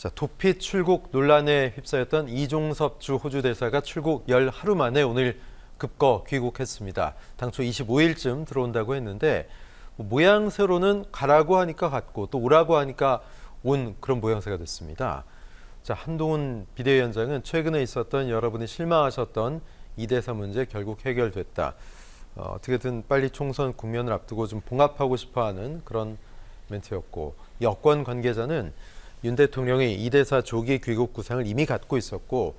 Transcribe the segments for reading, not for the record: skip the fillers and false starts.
자, 도피 출국 논란에 휩싸였던 이종섭 주 호주 대사가 출국 열 하루 만에 오늘 급거 귀국했습니다. 당초 25일쯤 들어온다고 했는데 모양새로는 가라고 하니까 갔고 또 오라고 하니까 온 그런 모양새가 됐습니다. 자, 한동훈 비대위원장은 최근에 있었던 여러분이 실망하셨던 이 대사 문제 결국 해결됐다. 어떻게든 빨리 총선 국면을 앞두고 좀 봉합하고 싶어하는 그런 멘트였고, 여권 관계자는 윤 대통령이 이 대사 조기 귀국 구상을 이미 갖고 있었고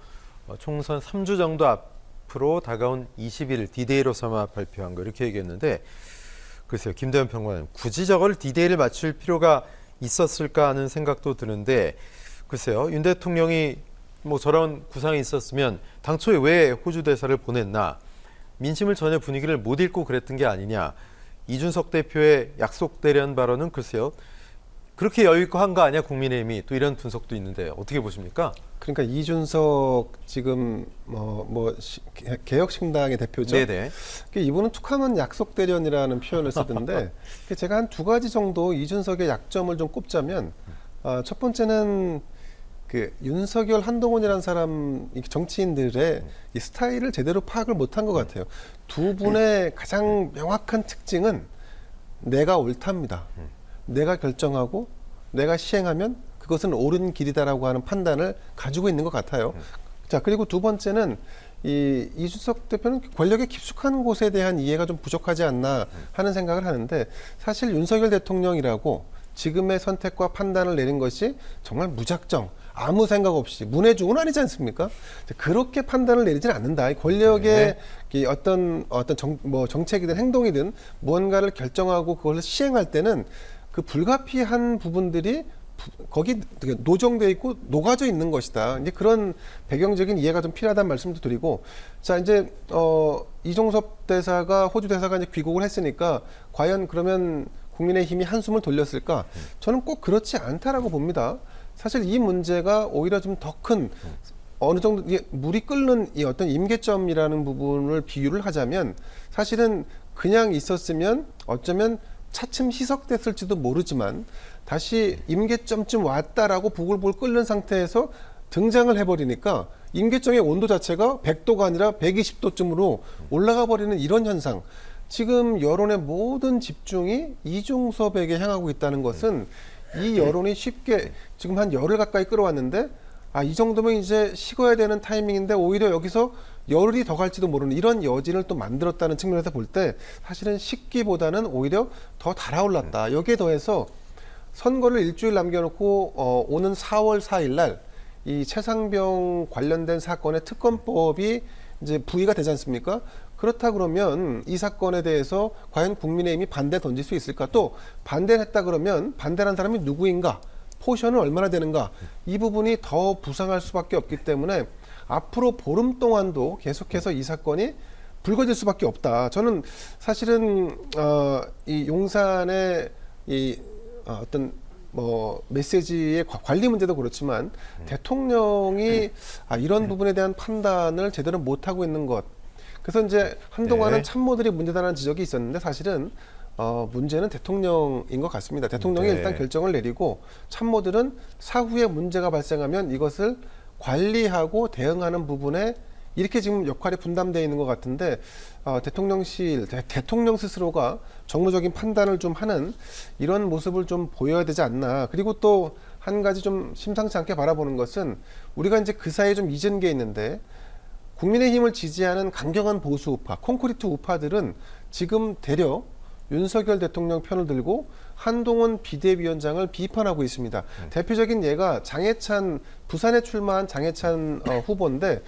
총선 3주 정도 앞으로 다가온 21일 디데이로 삼아 발표한 거 이렇게 얘기했는데, 글쎄요, 김대현 평론가님, 굳이 저걸 디데이를 맞출 필요가 있었을까 하는 생각도 드는데, 글쎄요, 윤 대통령이 뭐 저런 구상이 있었으면 당초에 왜 호주 대사를 보냈나, 민심을 전혀 분위기를 못 읽고 그랬던 게 아니냐, 이준석 대표의 약속대련 발언은 글쎄요, 그렇게 여유 있고 한 거 아니야 국민의힘이, 또 이런 분석도 있는데 어떻게 보십니까? 그러니까 이준석 지금 개혁신당의 대표죠. 네네. 이분은 툭하면 약속대련이라는 표현을 쓰던데 제가 한 두 가지 정도 이준석의 약점을 좀 꼽자면, 첫 번째는 그 윤석열, 한동훈이라는 사람 정치인들의 이 스타일을 제대로 파악을 못한 것 같아요. 두 분의 가장 명확한 특징은 내가 옳답니다. 내가 결정하고 내가 시행하면 그것은 옳은 길이다라고 하는 판단을 가지고 있는 것 같아요. 자, 그리고 두 번째는 이준석 대표는 권력에 깊숙한 곳에 대한 이해가 좀 부족하지 않나 하는 생각을 하는데, 사실 윤석열 대통령이라고 지금의 선택과 판단을 내린 것이 정말 무작정 아무 생각 없이 문해중은 아니지 않습니까? 그렇게 판단을 내리지는 않는다. 권력의 어떤 정책이든 행동이든 무언가를 결정하고 그걸 시행할 때는 그 불가피한 부분들이 거기 노정돼 있고 녹아져 있는 것이다. 이제 그런 배경적인 이해가 좀 필요하다는 말씀도 드리고, 자, 이제 이종섭 대사가, 호주 대사가 이제 귀국을 했으니까 과연 그러면 국민의힘이 한숨을 돌렸을까? 저는 꼭 그렇지 않다라고 봅니다. 사실 이 문제가 오히려 좀 더 큰, 어느 정도 물이 끓는 이 어떤 임계점이라는 부분을 비유를 하자면, 사실은 그냥 있었으면 어쩌면 차츰 희석됐을지도 모르지만 다시 임계점쯤 왔다라고 부글부글 끓는 상태에서 등장을 해버리니까 임계점의 온도 자체가 100도가 아니라 120도쯤으로 올라가 버리는 이런 현상. 지금 여론의 모든 집중이 이종섭에게 향하고 있다는 것은 이 여론이 쉽게 지금 한 열흘 가까이 끌어왔는데, 이 정도면 이제 식어야 되는 타이밍인데 오히려 여기서 열흘이 더 갈지도 모르는 이런 여진을 또 만들었다는 측면에서 볼 때 사실은 식기보다는 오히려 더 달아올랐다. 여기에 더해서 선거를 일주일 남겨놓고 오는 4월 4일 날 이 최상병 관련된 사건의 특검법이 이제 부의가 되지 않습니까? 그렇다 그러면 이 사건에 대해서 과연 국민의힘이 반대 던질 수 있을까? 또 반대를 했다 그러면 반대하는 사람이 누구인가? 포션은 얼마나 되는가? 이 부분이 더 부상할 수밖에 없기 때문에 앞으로 보름 동안도 계속해서 이 사건이 불거질 수밖에 없다. 저는 사실은 이 용산의 어떤 메시지의 관리 문제도 그렇지만 대통령이 이런 부분에 대한 판단을 제대로 못하고 있는 것. 그래서 이제 한동안은 참모들이 문제다라는 지적이 있었는데, 사실은 문제는 대통령인 것 같습니다. 대통령이 일단 결정을 내리고 참모들은 사후에 문제가 발생하면 이것을 관리하고 대응하는 부분에 이렇게 지금 역할이 분담되어 있는 것 같은데, 대통령실, 대통령 스스로가 정무적인 판단을 좀 하는 이런 모습을 좀 보여야 되지 않나. 그리고 또 한 가지 좀 심상치 않게 바라보는 것은, 우리가 이제 그 사이에 좀 잊은 게 있는데, 국민의힘을 지지하는 강경한 보수 우파, 콘크리트 우파들은 지금 대려 윤석열 대통령 편을 들고 한동훈 비대위원장을 비판하고 있습니다. 대표적인 예가 장해찬, 부산에 출마한 장해찬 후보인데,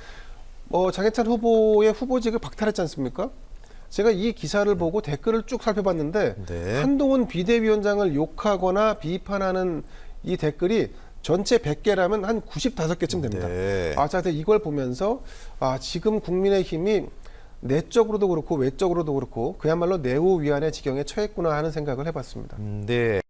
장해찬 후보의 후보직을 박탈했지 않습니까? 제가 이 기사를 보고 댓글을 쭉 살펴봤는데 한동훈 비대위원장을 욕하거나 비판하는 이 댓글이 전체 100개라면 한 95개쯤 됩니다. 자, 이걸 보면서 지금 국민의힘이 내적으로도 그렇고 외적으로도 그렇고 그야말로 내후 위안의 지경에 처했구나 하는 생각을 해봤습니다. 네.